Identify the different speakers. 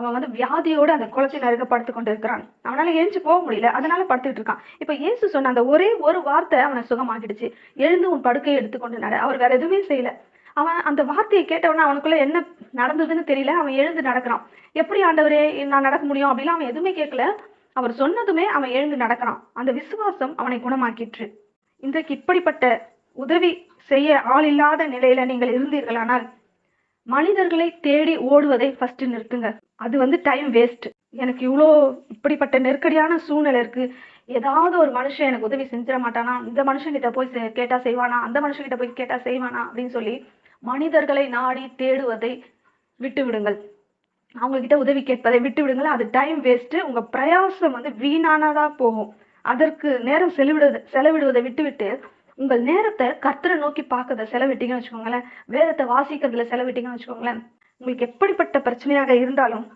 Speaker 1: அவன் வந்து வியாதியோட அந்த குளத்தின் அருகே படுத்துக் கொண்டு இருக்கிறான். அவனால எழுந்து போக முடியல. அதனால படுத்துட்டு இருக்கான். இப்ப இயேசு சொன்ன அந்த ஒரே ஒரு வார்த்தை அவனை சுகமாக்கிடுச்சு. எழுந்து உன் படுக்கையை எடுத்துக்கொண்டு நட. அவர் வேற எதுவுமே செய்யல. அவன் அந்த வார்த்தையை கேட்டவொடனே அவனுக்குள்ள என்ன நடந்ததுன்னு தெரியல. அவன் எழுந்து நடக்கிறான். எப்படி ஆண்டவரே நான் நடக்க முடியும் அப்படிலாம் அவன் எதுவுமே கேட்கல. அவர் சொன்னதுமே அவன் எழுந்து நடக்கிறான். அந்த விசுவாசம் அவனை குணமாக்கிற்று. இன்றைக்கு இப்படிப்பட்ட உதவி செய்ய ஆள் இல்லாத நிலையில நீங்கள் இருந்தீர்களானால் மனிதர்களை தேடி ஓடுவதை ஃபர்ஸ்ட் நிறுத்துங்க. அது வந்து டைம் வேஸ்ட். எனக்கு இப்படிப்பட்ட நெருக்கடியான சூழ்நிலை இருக்கு. ஏதாவது ஒரு மனுஷன் எனக்கு உதவி செஞ்சிட மாட்டானா? இந்த மனுஷன்கிட்ட போய் கேட்டா செய்வானா? அந்த மனுஷன்கிட்ட போய் கேட்டா செய்வானா? அப்படின்னு சொல்லி மனிதர்களை நாடி தேடுவதை விட்டு விடுங்கள். அவங்க கிட்ட உதவி கேட்பதை விட்டு விடுங்கள். அது டைம் வேஸ்ட். உங்க பிரயாசம் வந்து வீணானதா போகும். அதற்கு நேரம் செலவிடுவதை விட்டுவிட்டு உங்கள் நேரத்தை கர்த்தரை நோக்கி பார்க்கறத செலவிட்டீங்கன்னு வச்சுக்கோங்களேன். வேதத்தை வாசிக்கிறதுல செலவிட்டீங்கன்னு வச்சுக்கோங்களேன். உங்களுக்கு எப்படிப்பட்ட பிரச்சனையாக இருந்தாலும்